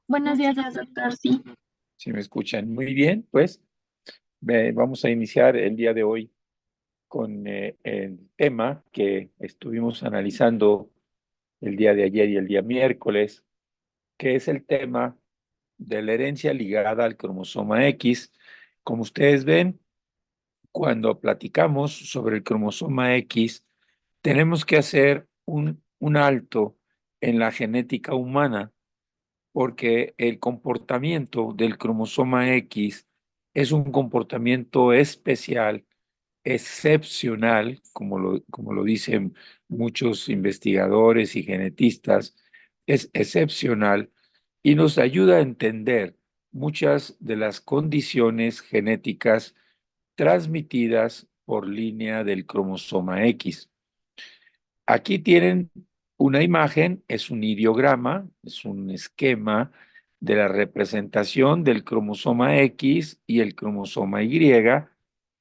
Buenos días, doctor. Sí, Si me escuchan muy bien, pues vamos a iniciar el día de hoy con el tema que estuvimos analizando el día de ayer y el día miércoles, que es el tema de la herencia ligada al cromosoma X. Como ustedes ven, cuando platicamos sobre el cromosoma X, tenemos que hacer un alto en la genética humana porque el comportamiento del cromosoma X es un comportamiento especial, excepcional, como lo dicen muchos investigadores y genetistas, es excepcional y nos ayuda a entender muchas de las condiciones genéticas transmitidas por línea del cromosoma X. Aquí tienen una imagen, es un ideograma, es un esquema de la representación del cromosoma X y el cromosoma Y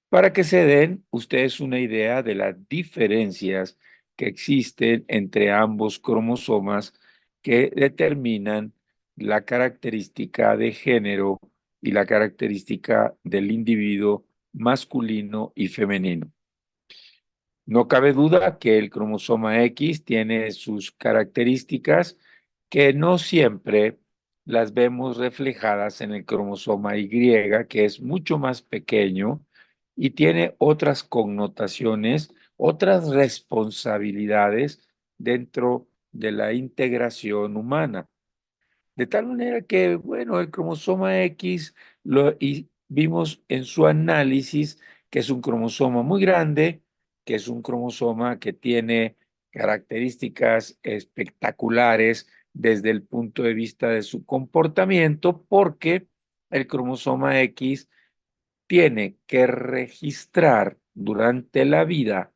para que se den ustedes una idea de las diferencias que existen entre ambos cromosomas que determinan la característica de género y la característica del individuo masculino y femenino. No cabe duda que el cromosoma X tiene sus características que no siempre las vemos reflejadas en el cromosoma Y, que es mucho más pequeño y tiene otras connotaciones, otras responsabilidades dentro de la integración humana. De tal manera que, bueno, el cromosoma X y vimos en su análisis que es un cromosoma muy grande, que es un cromosoma que tiene características espectaculares desde el punto de vista de su comportamiento, porque el cromosoma X tiene que registrar durante la vida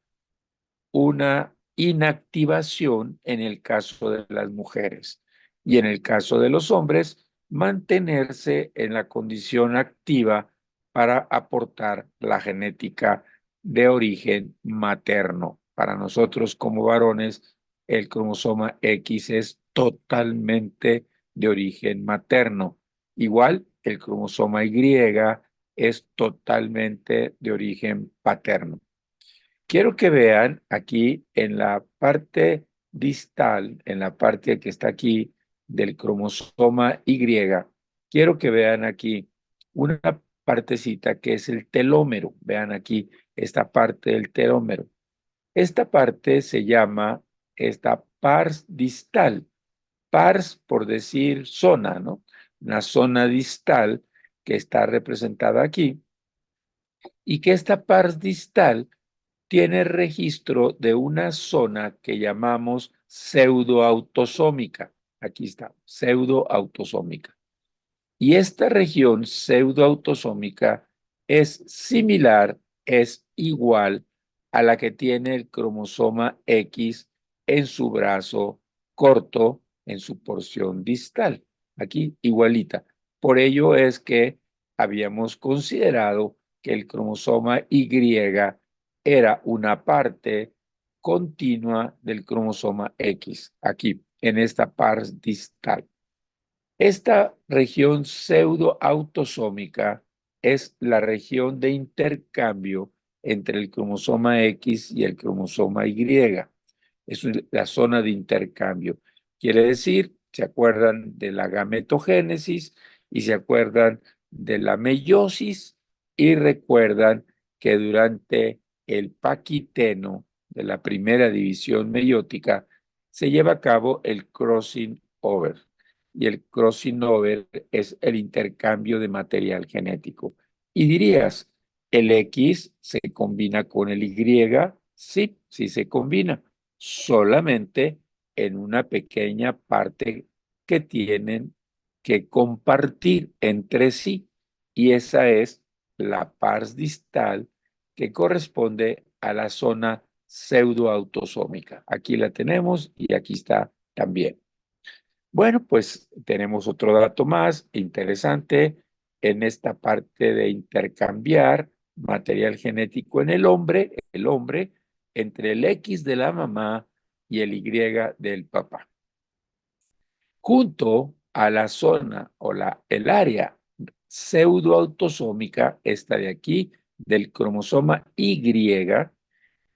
una inactivación en el caso de las mujeres y en el caso de los hombres, mantenerse en la condición activa para aportar la genética de origen materno. Para nosotros como varones, el cromosoma X es totalmente de origen materno. Igual, el cromosoma Y es totalmente de origen paterno. Quiero que vean aquí en la parte distal, en la parte que está aquí del cromosoma Y, quiero que vean aquí una partecita que es el telómero. Vean aquí esta parte del telómero. Esta parte se llama esta pars distal. Pars por decir zona, ¿no? Una zona distal que está representada aquí y que esta pars distal tiene registro de una zona que llamamos pseudoautosómica. Aquí está, pseudoautosómica. Y esta región pseudoautosómica es similar, es igual a la que tiene el cromosoma X en su brazo corto, en su porción distal. Aquí igualita. Por ello es que habíamos considerado que el cromosoma Y era una parte continua del cromosoma X, aquí, en esta parte distal. Esta región pseudoautosómica es la región de intercambio entre el cromosoma X y el cromosoma Y. Es la zona de intercambio. Quiere decir, se acuerdan de la gametogénesis y se acuerdan de la meiosis y recuerdan que durante el paquiteno de la primera división meiótica se lleva a cabo el crossing over y el crossing over es el intercambio de material genético. Y dirías, ¿el X se combina con el Y? Sí, sí se combina, solamente en una pequeña parte que tienen que compartir entre sí, y esa es la pars distal que corresponde a la zona pseudoautosómica. Aquí la tenemos y aquí está también. Bueno, pues tenemos otro dato más interesante en esta parte de intercambiar material genético en el hombre, entre el X de la mamá y el Y del papá. Junto a la zona o el área pseudoautosómica, esta de aquí, del cromosoma Y,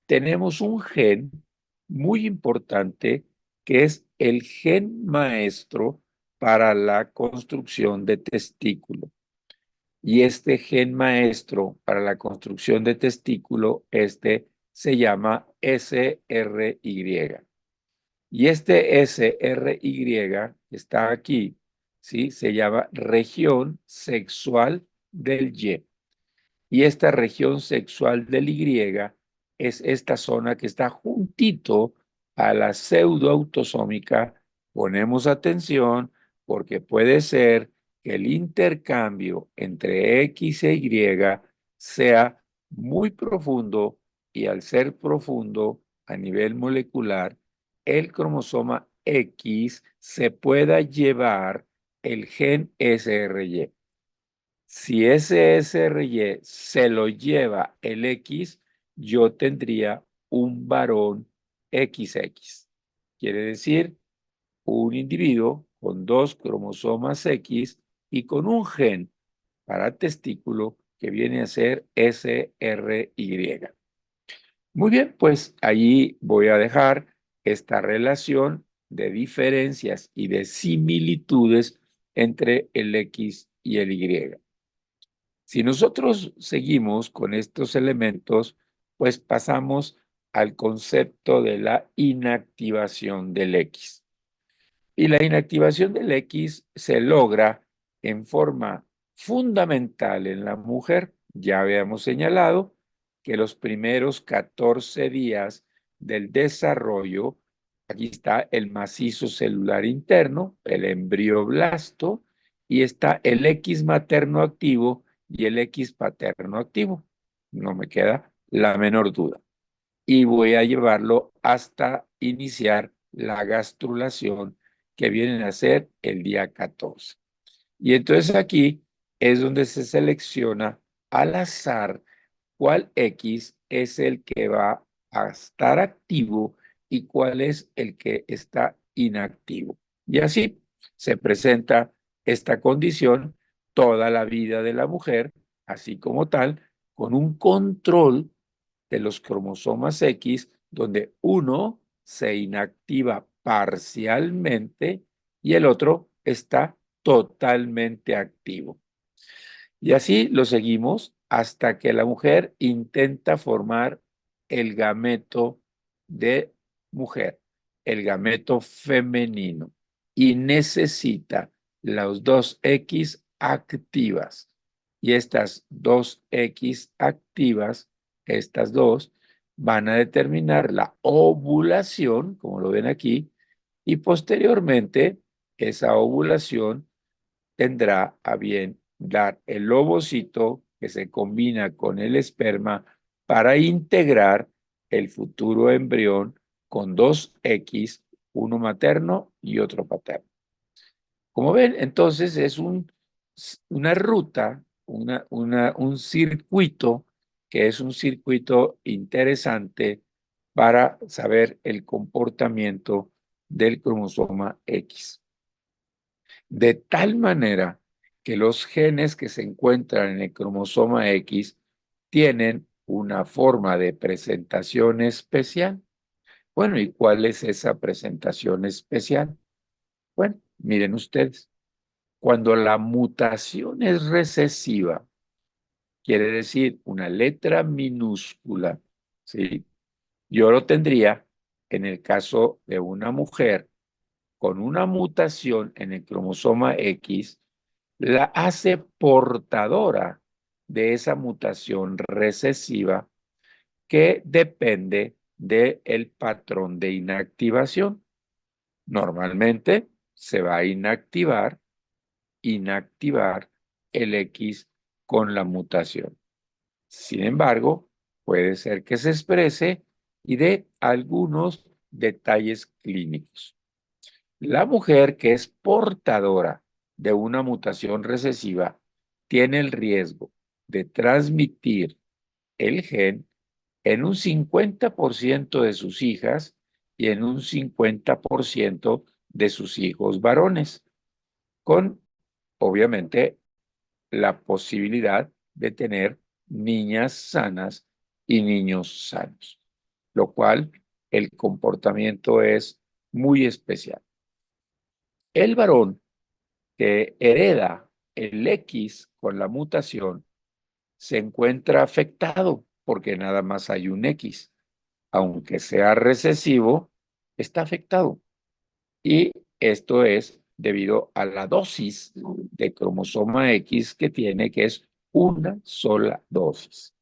tenemos un gen muy importante que es el gen maestro para la construcción de testículo. Y este gen maestro para la construcción de testículo, se llama SRY. Y este SRY que está aquí, ¿sí? Se llama región sexual del Y. Y esta región sexual del Y es esta zona que está juntito a la pseudoautosómica. Ponemos atención porque puede ser que el intercambio entre X e Y sea muy profundo y al ser profundo a nivel molecular, el cromosoma X se pueda llevar el gen SRY. Si ese SRY se lo lleva el X, yo tendría un varón XX. Quiere decir, un individuo con dos cromosomas X y con un gen para testículo que viene a ser SRY. Muy bien, pues allí voy a dejar esta relación de diferencias y de similitudes entre el X y el Y. Si nosotros seguimos con estos elementos, pues pasamos al concepto de la inactivación del X. Y la inactivación del X se logra en forma fundamental en la mujer. Ya habíamos señalado que los primeros 14 días del desarrollo, aquí está el macizo celular interno, el embrioblasto, y está el X materno activo y el X paterno activo. No me queda la menor duda. Y voy a llevarlo hasta iniciar la gastrulación que vienen a ser el día 14. Y entonces aquí es donde se selecciona al azar cuál X es el que va a estar activo y cuál es el que está inactivo. Y así se presenta esta condición toda la vida de la mujer, así como tal, con un control de los cromosomas X, donde uno se inactiva parcialmente y el otro está totalmente activo. Y así lo seguimos hasta que la mujer intenta formar el gameto de mujer, el gameto femenino, y necesita las dos X activas. Y estas dos X activas, estas dos, van a determinar la ovulación, como lo ven aquí, y posteriormente esa ovulación tendrá a bien dar el ovocito que se combina con el esperma para integrar el futuro embrión con dos X, uno materno y otro paterno. Como ven, entonces es una ruta, un circuito, que es un circuito interesante para saber el comportamiento del cromosoma X. De tal manera que los genes que se encuentran en el cromosoma X tienen una forma de presentación especial. Bueno, ¿y cuál es esa presentación especial? Bueno, miren ustedes, cuando la mutación es recesiva, quiere decir una letra minúscula, ¿sí? Yo lo tendría en el caso de una mujer con una mutación en el cromosoma X, la hace portadora de esa mutación recesiva que depende del patrón de inactivación. Normalmente se va a inactivar el X con la mutación. Sin embargo, puede ser que se exprese y dé algunos detalles clínicos. La mujer que es portadora de una mutación recesiva tiene el riesgo de transmitir el gen en un 50% de sus hijas y en un 50% de sus hijos varones. con, obviamente, la posibilidad de tener niñas sanas y niños sanos, lo cual el comportamiento es muy especial. El varón que hereda el X con la mutación se encuentra afectado porque nada más hay un X. Aunque sea recesivo, está afectado. Y esto es debido a la dosis de cromosoma X que tiene, que es una sola dosis.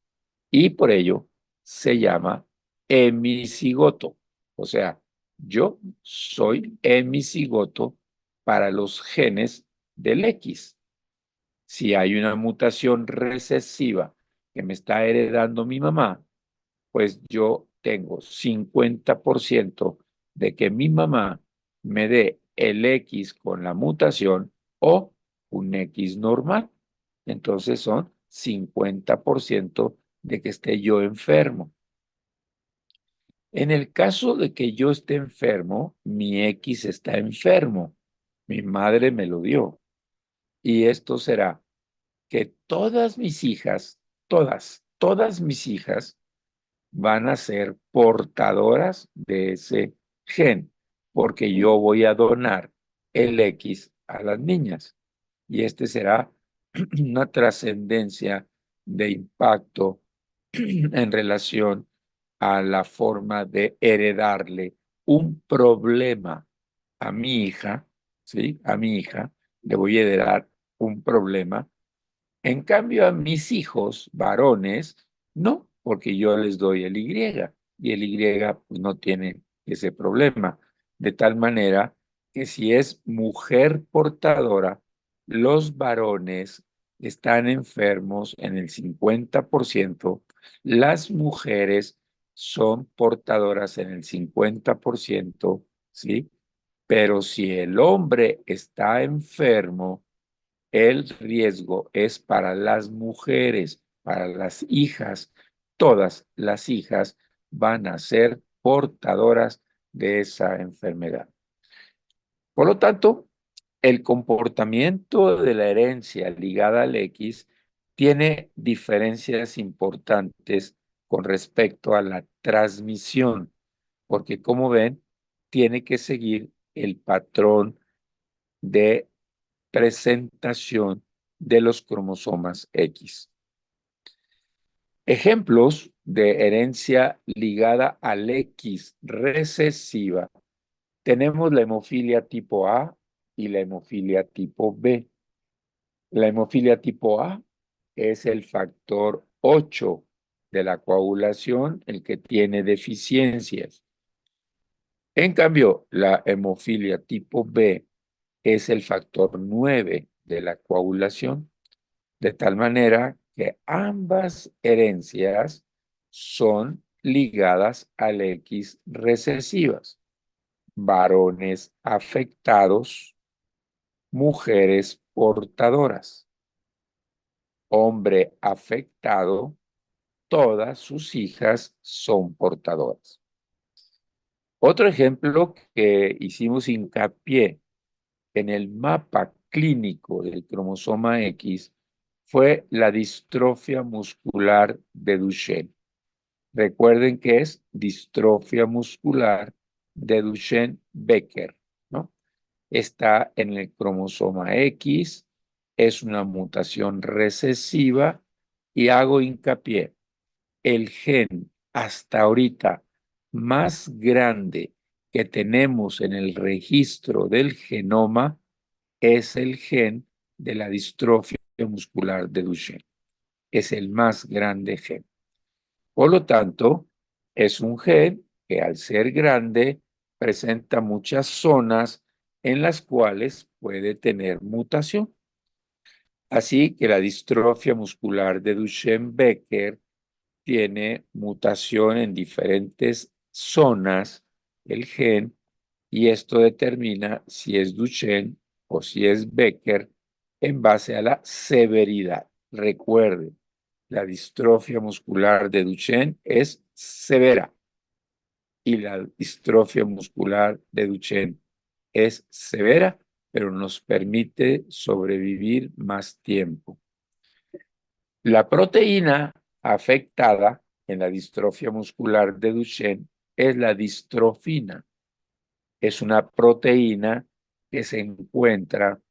Y por ello se llama hemicigoto. O sea, yo soy hemicigoto para los genes del X. Si hay una mutación recesiva que me está heredando mi mamá, pues yo tengo 50% de que mi mamá me dé el X con la mutación o un X normal. Entonces son 50% de que esté yo enfermo. En el caso de que yo esté enfermo, mi X está enfermo. Mi madre me lo dio. Y esto será que todas mis hijas, todas mis hijas, van a ser portadoras de ese gen, porque yo voy a donar el X a las niñas. Y este será una trascendencia de impacto en relación a la forma de heredarle un problema a mi hija, ¿sí? A mi hija le voy a heredar un problema. En cambio, a mis hijos varones, no, porque yo les doy el y el Y pues, no tiene ese problema. De tal manera que si es mujer portadora, los varones están enfermos en el 50%, las mujeres son portadoras en el 50%, ¿sí? Pero si el hombre está enfermo, el riesgo es para las mujeres, para las hijas. Todas las hijas van a ser portadoras de esa enfermedad. Por lo tanto, el comportamiento de la herencia ligada al X tiene diferencias importantes con respecto a la transmisión, porque como ven, tiene que seguir el patrón de presentación de los cromosomas X. Ejemplos de herencia ligada al X recesiva. Tenemos la hemofilia tipo A y la hemofilia tipo B. La hemofilia tipo A es el factor 8 de la coagulación, el que tiene deficiencias. En cambio, la hemofilia tipo B es el factor 9 de la coagulación, de tal manera que ambas herencias son ligadas al X recesivas. Varones afectados, mujeres portadoras. Hombre afectado, todas sus hijas son portadoras. Otro ejemplo que hicimos hincapié en el mapa clínico del cromosoma X fue la distrofia muscular de Duchenne. Recuerden que es distrofia muscular de Duchenne-Becker, ¿no? Está en el cromosoma X, es una mutación recesiva y hago hincapié, el gen hasta ahorita más grande que tenemos en el registro del genoma es el gen de la distrofia muscular de Duchenne. Es el más grande gen. Por lo tanto, es un gen que al ser grande presenta muchas zonas en las cuales puede tener mutación. Así que la distrofia muscular de Duchenne-Becker tiene mutación en diferentes zonas del gen y esto determina si es Duchenne o si es Becker en base a la severidad. Recuerden, la distrofia muscular de Duchenne es severa y la distrofia muscular de Duchenne es severa pero nos permite sobrevivir más tiempo. La proteína afectada en la distrofia muscular de Duchenne es la distrofina. Es una proteína que se encuentra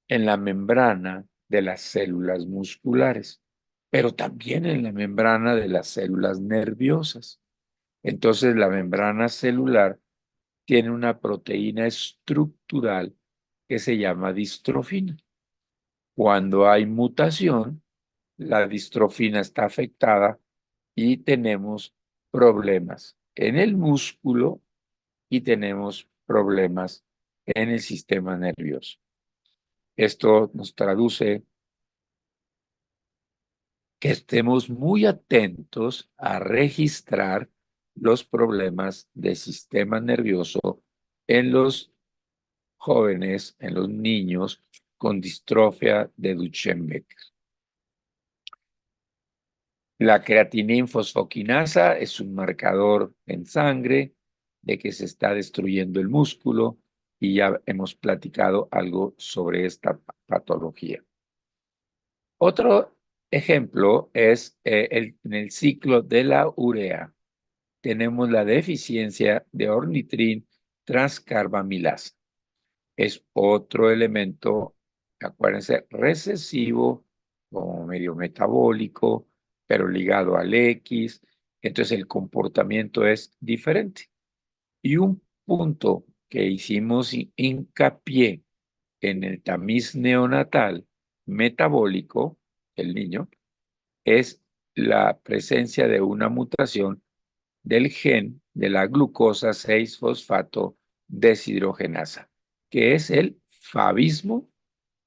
en la membrana de las células musculares, pero también en la membrana de las células nerviosas. Entonces, la membrana celular tiene una proteína estructural que se llama distrofina. Cuando hay mutación, la distrofina está afectada y tenemos problemas en el músculo y tenemos problemas en el sistema nervioso. Esto nos traduce que estemos muy atentos a registrar los problemas del sistema nervioso en los jóvenes, en los niños con distrofia de Duchenne-Becker. La creatinina fosfoquinasa es un marcador en sangre de que se está destruyendo el músculo y ya hemos platicado algo sobre esta patología. Otro ejemplo es en el ciclo de la urea. Tenemos la deficiencia de ornitrin transcarbamilasa. Es otro elemento, acuérdense, recesivo, como medio metabólico, pero ligado al X. Entonces el comportamiento es diferente. Y un punto que hicimos hincapié en el tamiz neonatal metabólico, el niño, es la presencia de una mutación del gen de la glucosa 6-fosfato deshidrogenasa, que es el fabismo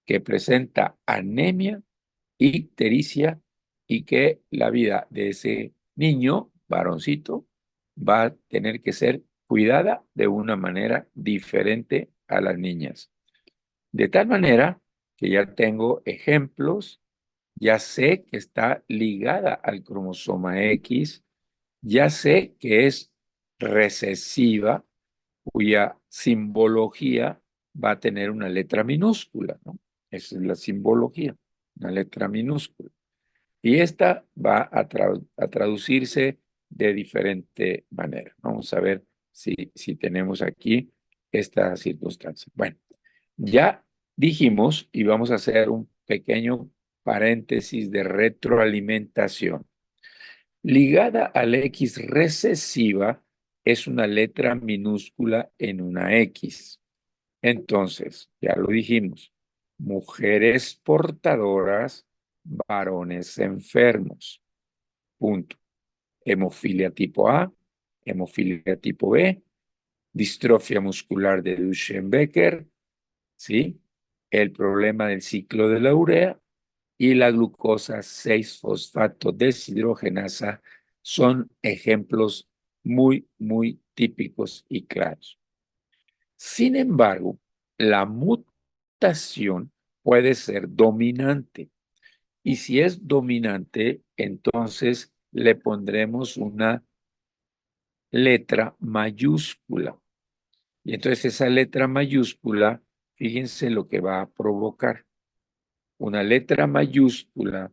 que presenta anemia ictericia y que la vida de ese niño, varoncito, va a tener que ser cuidada de una manera diferente a las niñas. De tal manera que ya tengo ejemplos, ya sé que está ligada al cromosoma X, ya sé que es recesiva, cuya simbología va a tener una letra minúscula, ¿no? Esa es la simbología, una letra minúscula. Y esta va a traducirse de diferente manera. Vamos a ver si tenemos aquí esta circunstancia. Bueno, ya dijimos, y vamos a hacer un pequeño paréntesis de retroalimentación. Ligada a la X recesiva es una letra minúscula en una X. Entonces, ya lo dijimos, mujeres portadoras, varones enfermos. Punto. Hemofilia tipo A, hemofilia tipo B, distrofia muscular de Duchenne-Becker, ¿sí? El problema del ciclo de la urea y la glucosa 6-fosfato deshidrogenasa son ejemplos muy, muy típicos y claros. Sin embargo, la mutación puede ser dominante y si es dominante, entonces le pondremos una letra mayúscula. Y entonces esa letra mayúscula, fíjense lo que va a provocar. Una letra mayúscula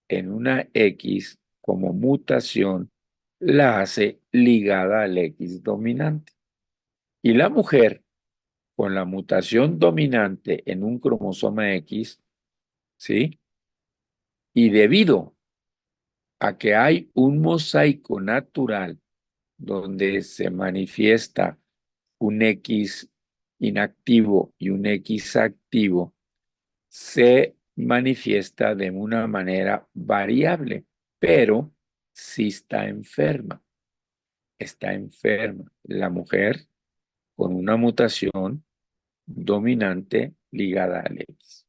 en una X como mutación la hace ligada al X dominante. Y la mujer con la mutación dominante en un cromosoma X, ¿sí? Y debido a que hay un mosaico natural donde se manifiesta un X inactivo y un X activo, se manifiesta de una manera variable, pero sí está enferma. Está enferma la mujer con una mutación dominante ligada al X.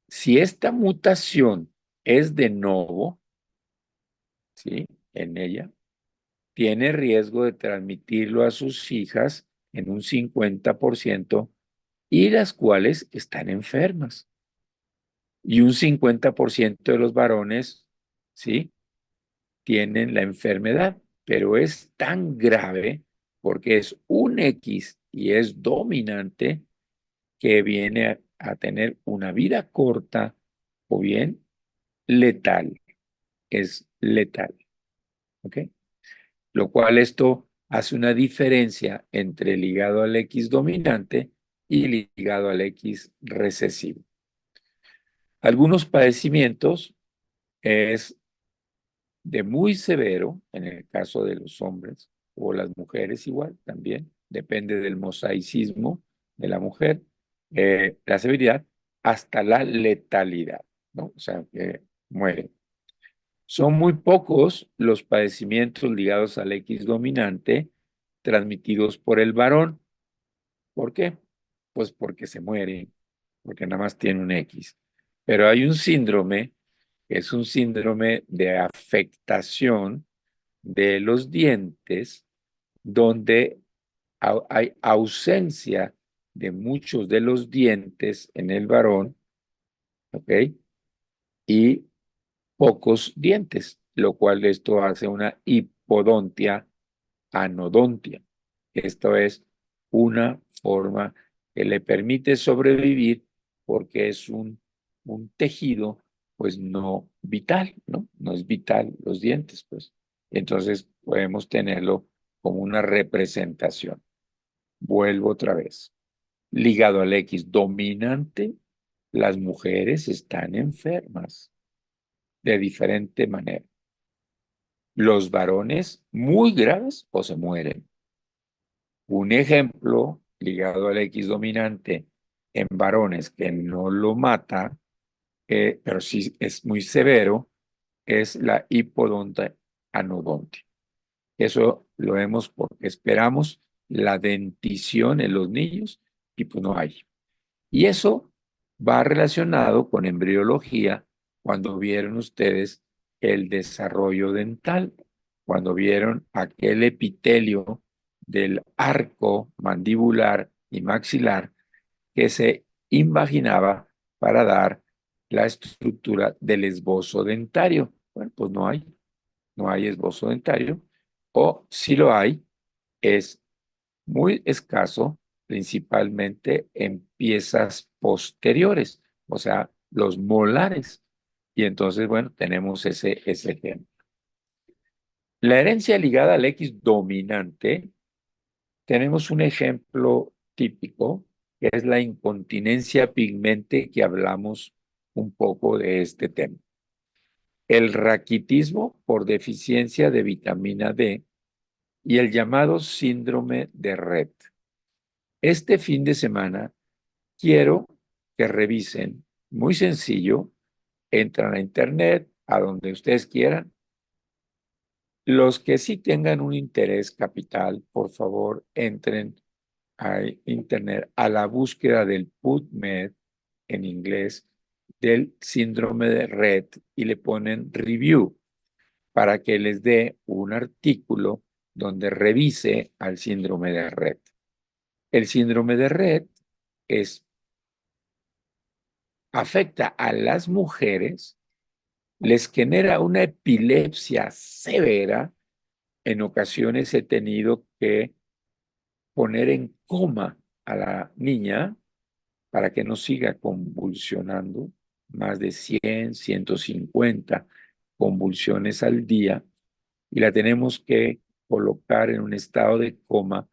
Si esta mutación es de novo, ¿sí? En ella, tiene riesgo de transmitirlo a sus hijas en un 50% y las cuales están enfermas. Y un 50% de los varones, ¿sí? Tienen la enfermedad, pero es tan grave porque es un X y es dominante, que viene a tener una vida corta o bien letal, es letal, ¿ok? Lo cual esto hace una diferencia entre ligado al X dominante y ligado al X recesivo. Algunos padecimientos es de muy severo, en el caso de los hombres o las mujeres igual, también, depende del mosaicismo de la mujer, la severidad hasta la letalidad, ¿no? O sea, que mueren. Son muy pocos los padecimientos ligados al X dominante transmitidos por el varón. ¿Por qué? Pues porque se muere, porque nada más tiene un X. Pero hay un síndrome, que es un síndrome de afectación de los dientes, donde hay ausencia de muchos de los dientes en el varón, ¿ok? Y pocos dientes, lo cual esto hace una hipodontia anodontia. Esto es una forma que le permite sobrevivir porque es un tejido, pues no vital, ¿no? No es vital los dientes, pues. Entonces podemos tenerlo como una representación. Vuelvo otra vez. Ligado al X dominante, las mujeres están enfermas de diferente manera. Los varones muy graves o se mueren. Un ejemplo ligado al X dominante en varones que no lo mata, pero sí es muy severo, es la hipodontia anodontia. Eso lo vemos porque esperamos la dentición en los niños y pues no hay. Y eso va relacionado con embriología cuando vieron ustedes el desarrollo dental, cuando vieron aquel epitelio del arco mandibular y maxilar que se imaginaba para dar la estructura del esbozo dentario. Bueno, pues no hay esbozo dentario, o si lo hay, es muy escaso, principalmente en piezas posteriores, o sea, los molares. Y entonces, bueno, tenemos ese ejemplo. La herencia ligada al X dominante, tenemos un ejemplo típico, que es la incontinencia pigmente, que hablamos un poco de este tema. El raquitismo por deficiencia de vitamina D y el llamado síndrome de Rett. Este fin de semana quiero que revisen, muy sencillo, entran a internet, a donde ustedes quieran. Los que sí tengan un interés capital, por favor, entren a internet a la búsqueda del PubMed en inglés del síndrome de Rett y le ponen review para que les dé un artículo donde revise al síndrome de Rett. El síndrome de Rett es afecta a las mujeres, les genera una epilepsia severa. En ocasiones he tenido que poner en coma a la niña para que no siga convulsionando, más de 100, 150 convulsiones al día, y la tenemos que colocar en un estado de coma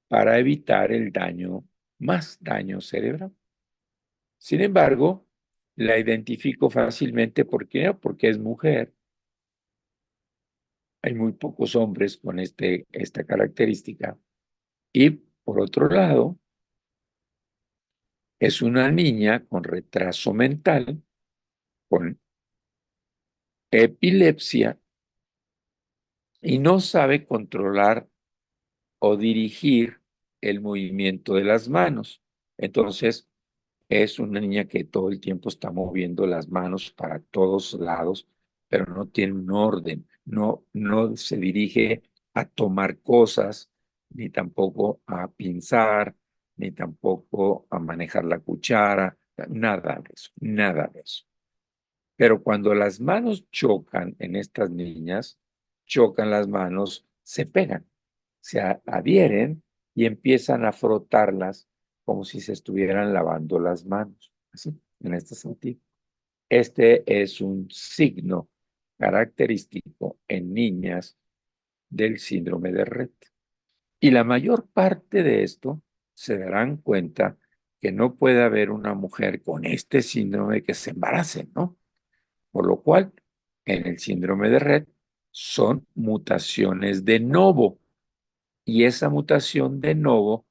para evitar el daño, más daño cerebral. Sin embargo, la identifico fácilmente. ¿Por qué? Porque es mujer. Hay muy pocos hombres con esta característica. Y por otro lado, es una niña con retraso mental, con epilepsia, y no sabe controlar o dirigir el movimiento de las manos. Entonces, es una niña que todo el tiempo está moviendo las manos para todos lados, pero no tiene un orden, no se dirige a tomar cosas, ni tampoco a pinzar, ni tampoco a manejar la cuchara, nada de eso, nada de eso. Pero cuando las manos chocan en estas niñas, chocan las manos, se pegan, se adhieren y empiezan a frotarlas como si se estuvieran lavando las manos, así, en este sentido. Este es un signo característico en niñas del síndrome de Rett. Y la mayor parte de esto se darán cuenta que no puede haber una mujer con este síndrome que se embarace, ¿no? Por lo cual, en el síndrome de Rett son mutaciones de novo y esa mutación de novo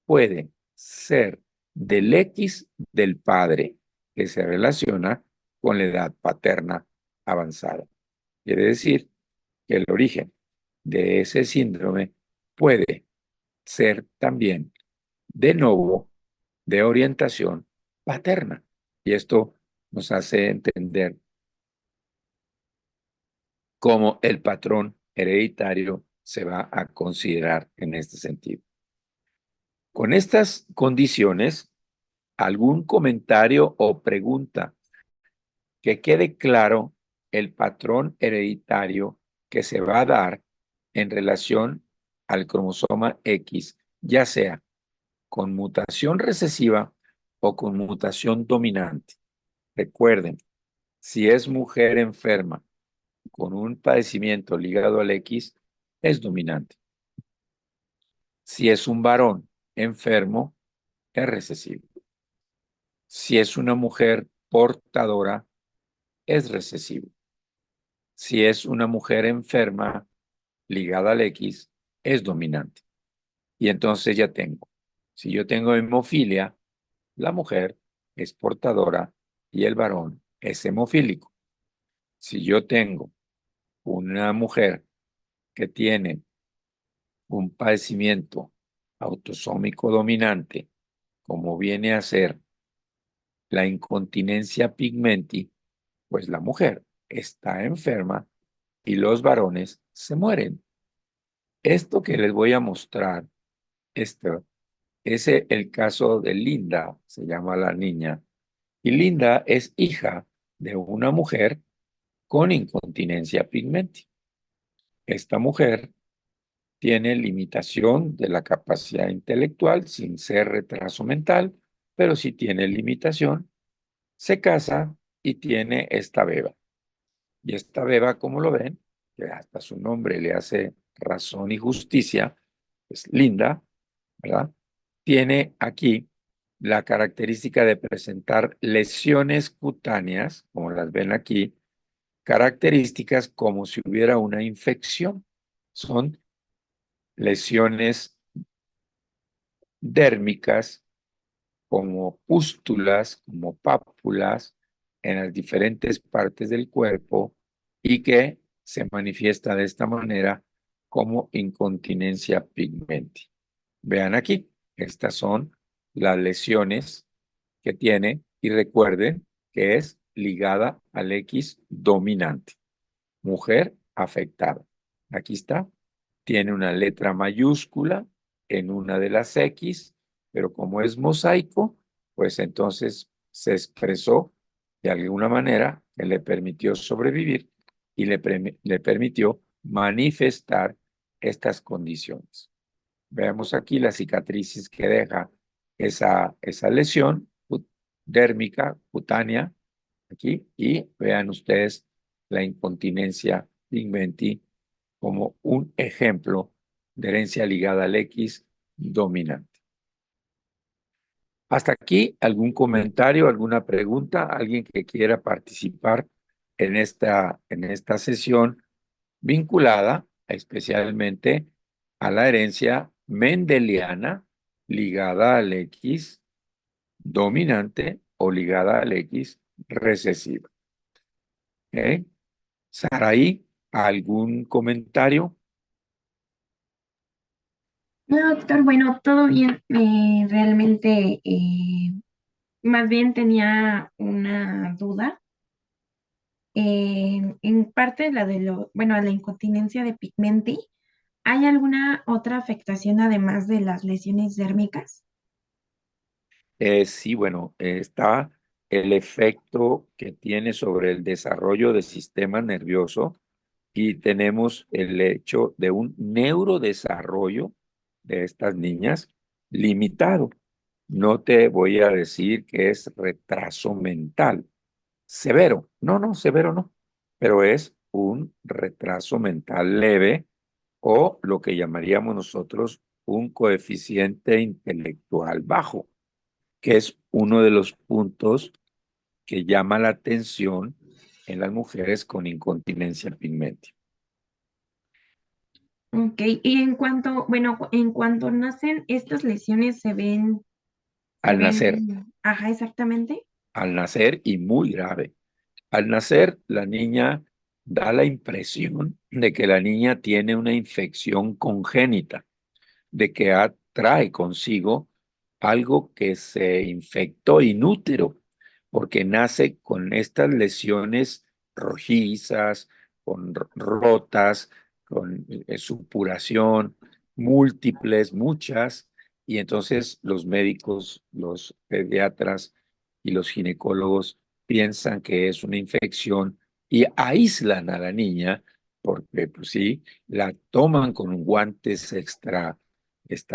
puede ser del X del padre que se relaciona con la edad paterna avanzada. Quiere decir que el origen de ese síndrome puede ser también de novo de orientación paterna. Y esto nos hace entender cómo el patrón hereditario se va a considerar en este sentido. Con estas condiciones, algún comentario o pregunta que quede claro el patrón hereditario que se va a dar en relación al cromosoma X, ya sea con mutación recesiva o con mutación dominante. Recuerden, si es mujer enferma con un padecimiento ligado al X, es dominante. Si es un varón enfermo, es recesivo. Si es una mujer portadora, es recesivo. Si es una mujer enferma ligada al X, es dominante. Y entonces ya tengo. Si yo tengo hemofilia, la mujer es portadora y el varón es hemofílico. Si yo tengo una mujer que tiene un padecimiento autosómico dominante, como viene a ser la incontinencia pigmenti, pues la mujer está enferma y los varones se mueren. Esto que les voy a mostrar, esto, es el caso de Linda, se llama la niña, y Linda es hija de una mujer con incontinencia pigmenti. Esta mujer tiene limitación de la capacidad intelectual sin ser retraso mental, pero sí tiene limitación. Se casa y tiene esta beba. Y esta beba, como lo ven, que hasta su nombre le hace razón y justicia, es linda, ¿verdad? Tiene aquí la característica de presentar lesiones cutáneas, como las ven aquí, características como si hubiera una infección. Son lesiones dérmicas como pústulas, como pápulas en las diferentes partes del cuerpo y que se manifiesta de esta manera como incontinencia pigmenti. Vean aquí, estas son las lesiones que tiene y recuerden que es ligada al X dominante. Mujer afectada. Aquí está. Tiene una letra mayúscula en una de las X, pero como es mosaico, pues entonces se expresó de alguna manera que le permitió sobrevivir y le permitió manifestar estas condiciones. Veamos aquí las cicatrices que deja esa lesión dérmica, cutánea, aquí, y vean ustedes la incontinencia pigmenti como un ejemplo de herencia ligada al X dominante. Hasta aquí, ¿algún comentario, alguna pregunta? ¿Alguien que quiera participar en esta sesión vinculada especialmente a la herencia mendeliana ligada al X dominante o ligada al X recesiva? ¿Okay? Saraí, ¿algún comentario? No, doctor, bueno, todo bien. Realmente, más bien tenía una duda. En parte la de bueno, la incontinencia de pigmenti, ¿hay alguna otra afectación además de las lesiones dérmicas? Sí, bueno, está el efecto que tiene sobre el desarrollo del sistema nervioso y tenemos el hecho de un neurodesarrollo de estas niñas limitado. No te voy a decir que es retraso mental severo. No, no, severo no, pero es un retraso mental leve o lo que llamaríamos nosotros un coeficiente intelectual bajo, que es uno de los puntos que llama la atención en las mujeres con incontinencia pigmentia. Ok, y en cuanto, bueno, en cuanto nacen, estas lesiones se Al nacer, ven, ajá, exactamente. al nacer y muy grave. Al nacer, la niña da la impresión de que la niña tiene una infección congénita, de que trae consigo algo que se infectó inútero, porque nace con estas lesiones rojizas, con rotas, con supuración, múltiples, muchas, y entonces los médicos, los pediatras y los ginecólogos piensan que es una infección y aíslan a la niña porque, pues sí, la toman con guantes extra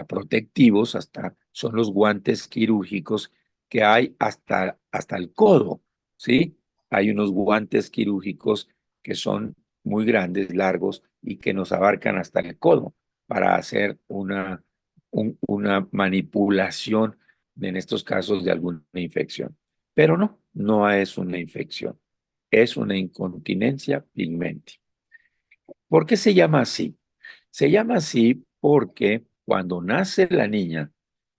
protectivos, hasta son los guantes quirúrgicos que hay hasta el codo, ¿sí? Hay unos guantes quirúrgicos que son muy grandes, largos y que nos abarcan hasta el codo para hacer una manipulación en estos casos de alguna infección. Pero no, no es una infección, es una incontinencia pigmentia. ¿Por qué se llama así? Se llama así porque cuando nace la niña,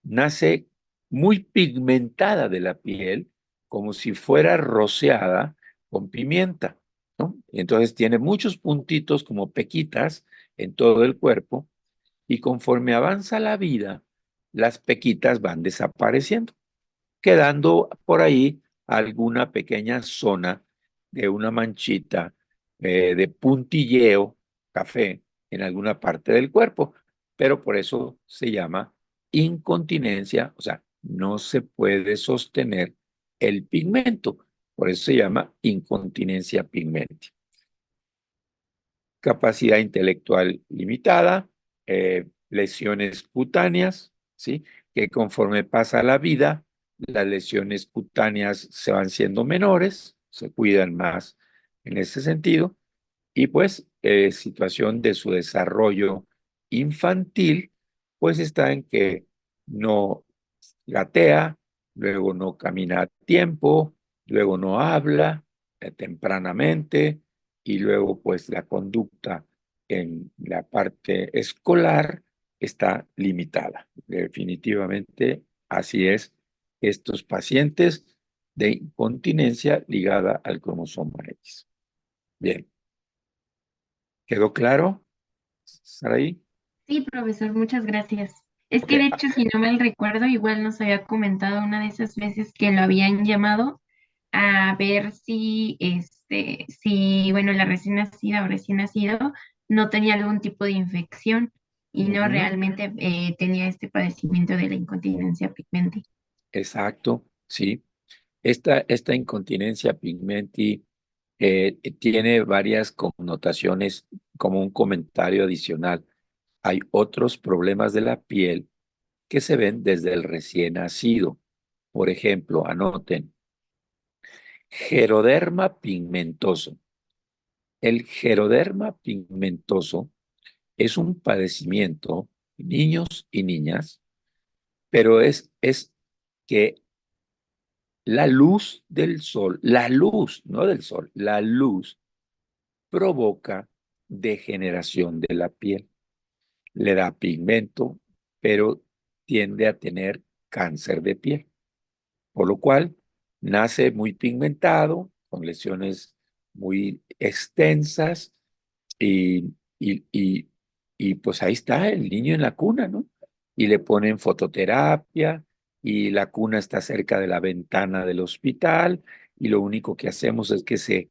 nace muy pigmentada de la piel, como si fuera rociada con pimienta, ¿no? Entonces tiene muchos puntitos como pequitas en todo el cuerpo y conforme avanza la vida, las pequitas van desapareciendo, quedando por ahí alguna pequeña zona de una manchita de puntilleo café en alguna parte del cuerpo, pero por eso se llama incontinencia, o sea, no se puede sostener el pigmento, por eso se llama incontinencia pigmentia. Capacidad intelectual limitada, lesiones cutáneas, ¿sí? Que conforme pasa la vida, las lesiones cutáneas se van siendo menores, se cuidan más en ese sentido, y pues situación de su desarrollo infantil, pues está en que no gatea, luego no camina a tiempo, luego no habla tempranamente y luego pues la conducta en la parte escolar está limitada. Definitivamente así es estos pacientes de incontinencia ligada al cromosoma X. Bien, ¿quedó claro, Saraí? Sí, profesor, muchas gracias. Es Ok, que de hecho, si no mal recuerdo, igual nos había comentado una de esas veces que lo habían llamado a ver si, si, bueno, la recién nacida o recién nacido no tenía algún tipo de infección y no ujú, realmente tenía este padecimiento de la incontinencia pigmenti. exacto, sí. Esta incontinencia pigmenti tiene varias connotaciones como un comentario adicional. Hay otros problemas de la piel que se ven desde el recién nacido. Por ejemplo, anoten, geroderma pigmentoso. El geroderma pigmentoso es un padecimiento en niños y niñas, pero es que la luz del sol, la luz, no del sol, la luz provoca degeneración de la piel. Le da pigmento, pero tiende a tener cáncer de piel, por lo cual nace muy pigmentado, con lesiones muy extensas y, y, y, y pues ahí está el niño en la cuna, ¿no? Y le ponen fototerapia y la cuna está cerca de la ventana del hospital y lo único que hacemos es que se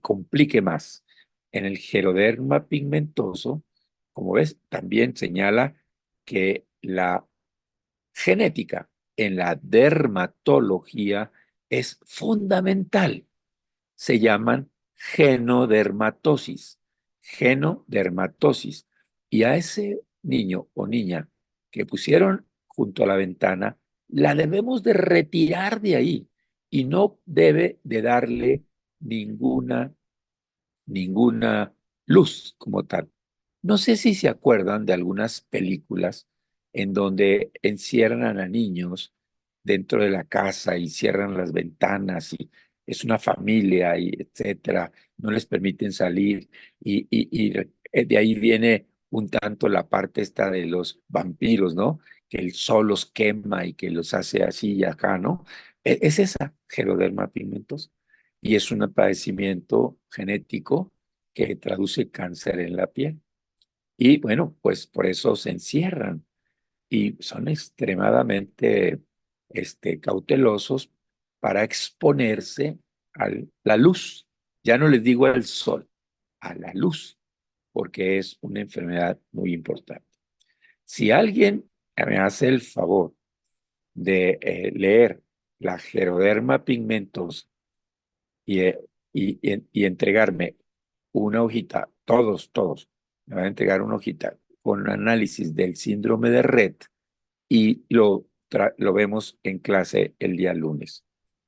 complique más. En el geroderma pigmentoso, como ves, también señala que la genética en la dermatología es fundamental. Se llaman genodermatosis, genodermatosis. Y a ese niño o niña que pusieron junto a la ventana, la debemos de retirar de ahí y no debe de darle ninguna luz como tal. No sé si se acuerdan de algunas películas en donde encierran a niños dentro de la casa y cierran las ventanas y es una familia y etcétera, no les permiten salir y de ahí viene un tanto la parte esta de los vampiros, ¿no? Que el sol los quema y que los hace así y acá, ¿no? Es esa, Geroderma pigmentosa. Y es un padecimiento genético que traduce cáncer en la piel. Y bueno, pues por eso se encierran y son extremadamente cautelosos para exponerse a la luz. Ya no les digo al sol, a la luz, porque es una enfermedad muy importante. Si alguien me hace el favor de leer la Geroderma pigmentosa y, y entregarme una hojita, todos, me van a entregar una hojita con análisis del síndrome de Rett y lo vemos en clase el día lunes.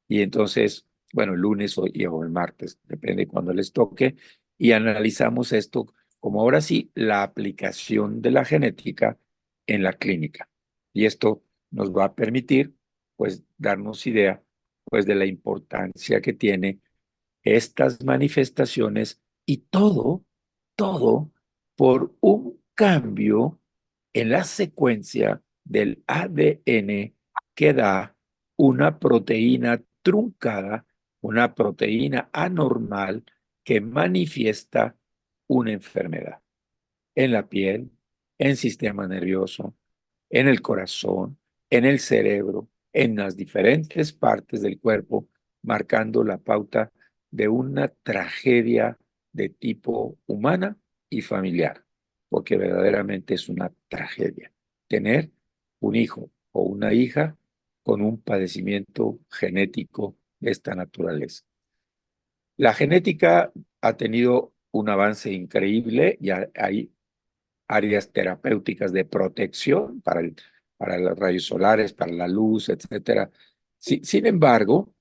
Y entonces, bueno, el lunes o el martes, depende de cuando les toque, y analizamos esto como ahora sí, la aplicación de la genética en la clínica. Y esto nos va a permitir, pues, darnos idea, pues, de la importancia que tiene estas manifestaciones y todo por un cambio en la secuencia del ADN que da una proteína truncada, una proteína anormal que manifiesta una enfermedad en la piel, en el sistema nervioso, en el corazón, en el cerebro, en las diferentes partes del cuerpo, marcando la pauta de una tragedia de tipo humana y familiar, porque verdaderamente es una tragedia tener un hijo o una hija con un padecimiento genético de esta naturaleza. La genética ha tenido un avance increíble, ya hay áreas terapéuticas de protección para los rayos solares, para la luz, etcétera. Sin embargo,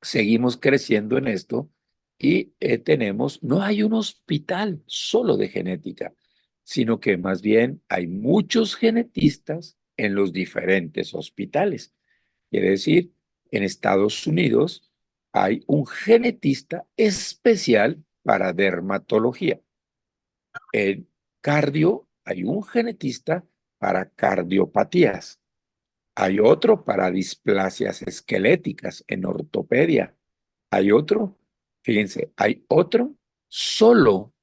seguimos creciendo en esto y no hay un hospital solo de genética, sino que más bien hay muchos genetistas en los diferentes hospitales. Quiere decir, en Estados Unidos hay un genetista especial para dermatología. En cardio hay un genetista para cardiopatías. Hay otro para displasias esqueléticas en ortopedia. Hay otro, fíjense, hay otro solo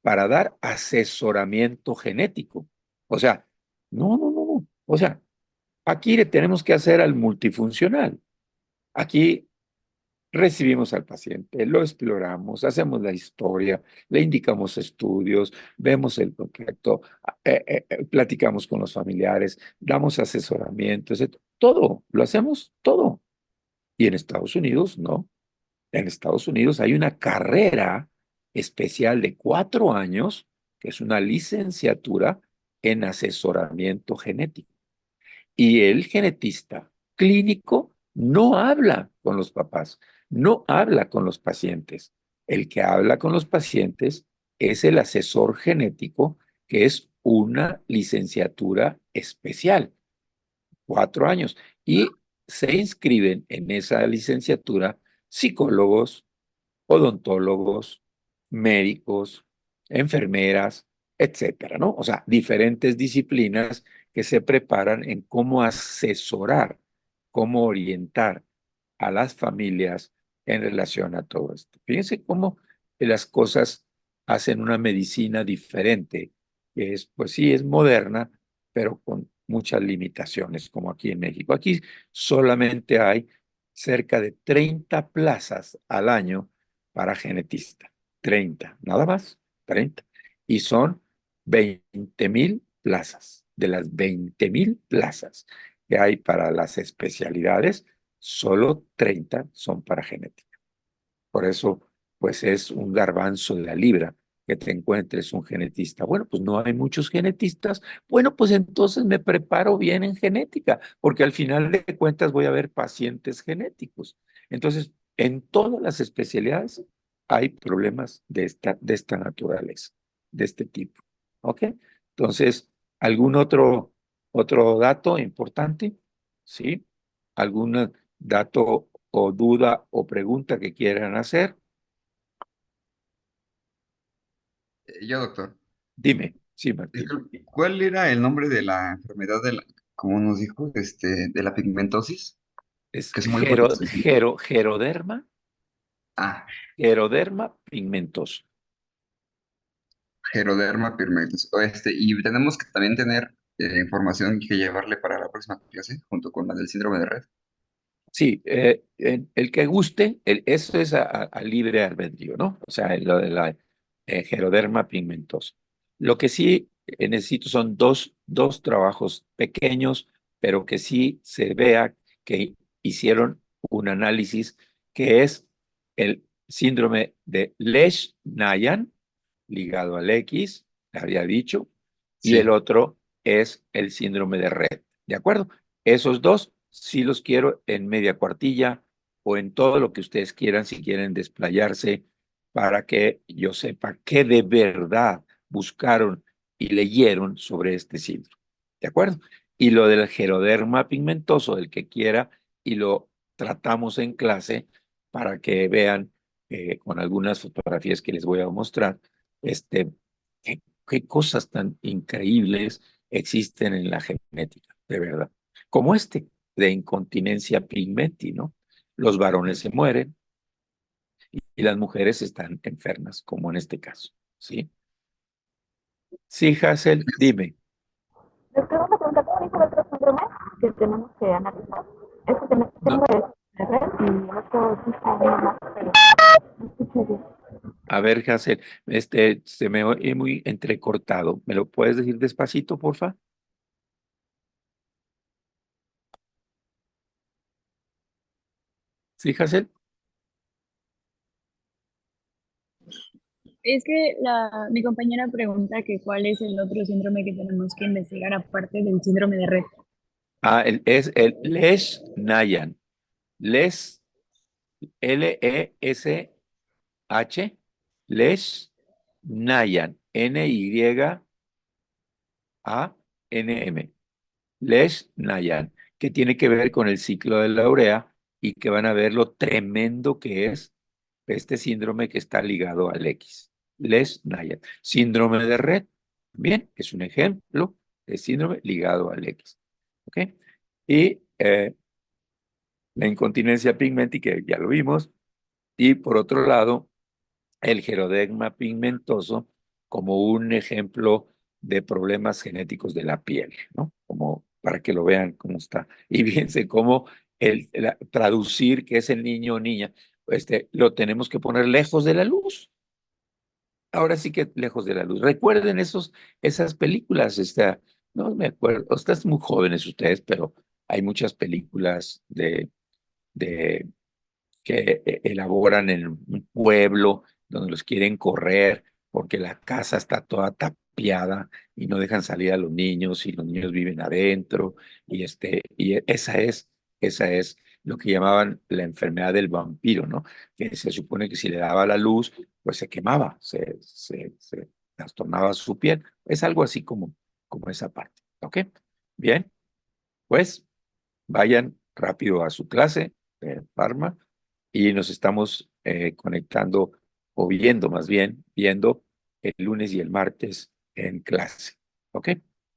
para dar asesoramiento genético. O sea, no. O sea, aquí le tenemos que hacer al multifuncional. Aquí recibimos al paciente, lo exploramos, hacemos la historia, le indicamos estudios, vemos el proyecto, platicamos con los familiares, damos asesoramiento, etc. Todo, lo hacemos todo. Y en Estados Unidos, no. En Estados Unidos hay una carrera especial de 4 años, que es una licenciatura en asesoramiento genético. Y el genetista clínico no habla con los papás, no habla con los pacientes. El que habla con los pacientes es el asesor genético, que es una licenciatura especial, 4 años. Y se inscriben en esa licenciatura psicólogos, odontólogos, médicos, enfermeras, etcétera, ¿no? O sea, diferentes disciplinas que se preparan en cómo asesorar, cómo orientar a las familias en relación a todo esto. Fíjense cómo las cosas hacen una medicina diferente, que es, pues sí, es moderna, pero con muchas limitaciones, como aquí en México. Aquí solamente hay cerca de 30 plazas al año para genetista. 30, nada más, 30. Y son 20,000 plazas. De las 20,000 plazas que hay para las especialidades, solo 30 son para genética. Por eso, pues es un garbanzo de la libra que te encuentres un genetista. Bueno, pues no hay muchos genetistas. Bueno, pues entonces me preparo bien en genética, porque al final de cuentas voy a ver pacientes genéticos. Entonces, en todas las especialidades hay problemas de esta naturaleza, de este tipo. ¿Ok? Entonces, ¿algún otro dato importante? ¿Sí? ¿Algún dato o duda o pregunta que quieran hacer? Yo, doctor, Dime, sí, Martín. disculpe, ¿cuál era el nombre de la enfermedad como nos dijo, de la pigmentosis? Es Que es muy curioso. geroderma, Ah, geroderma pigmentoso. Geroderma pigmentosa. Y tenemos que también tener información que llevarle para la próxima clase, junto con la del síndrome de Red. Sí, el que guste, eso es a libre albedrío, ¿no? O sea, lo de la geroderma pigmentosa. Lo que sí necesito son dos trabajos pequeños, pero que sí se vea que hicieron un análisis que es el síndrome de Lesch-Nayan, ligado al X, le había dicho, y el Sí. otro es el síndrome de Red. ¿De acuerdo? Esos dos sí los quiero en media cuartilla o en todo lo que ustedes quieran si quieren desplayarse para que yo sepa qué de verdad buscaron y leyeron sobre este síndrome. ¿De acuerdo? Y lo del geroderma pigmentoso, el que quiera, y lo tratamos en clase para que vean con algunas fotografías que les voy a mostrar, qué cosas tan increíbles existen en la genética, de verdad. Como de incontinencia pigmenti, ¿no? Los varones se mueren y las mujeres están enfermas, como en este caso, ¿sí? Sí, Hassel, dime. Doctor, una pregunta, ¿cómo dijo el otro síndrome que tenemos que analizar? Este No, tengo de red y el otro sí está bien más, pero no escuché bien. a ver, Hassel, se me oye muy entrecortado. ¿Me lo puedes decir despacito, porfa? Sí, Hassel. Es que mi compañera pregunta que cuál es el otro síndrome que tenemos que investigar aparte del síndrome de Rett. Ah, es el Lesch-Nayan. Les, Lesh, Les Nayan, Nyaanm, Les Nayan, que tiene que ver con el ciclo de la urea y que van a ver lo tremendo que es este síndrome que está ligado al X. Les Nayan. Síndrome de Rett, bien, es un ejemplo de síndrome ligado al X. ¿Ok? Y la incontinencia pigmentosa, que ya lo vimos, y por otro lado, el geroderma pigmentoso como un ejemplo de problemas genéticos de la piel, ¿no? Como para que lo vean cómo está. Y fíjense cómo traducir qué es el niño o niña, lo tenemos que poner lejos de la luz. Ahora sí que lejos de la luz. Recuerden esas películas, no me acuerdo, están muy jóvenes ustedes, pero hay muchas películas de que elaboran en un pueblo donde los quieren correr porque la casa está toda tapiada y no dejan salir a los niños y los niños viven adentro esa es lo que llamaban la enfermedad del vampiro, ¿no? Que se supone que si le daba la luz, pues se quemaba, se trastornaba su piel. Es algo así como esa parte, ¿ok? Bien, pues vayan rápido a su clase de Parma y nos estamos conectando o viendo más bien, viendo el lunes y el martes en clase. ¿Ok?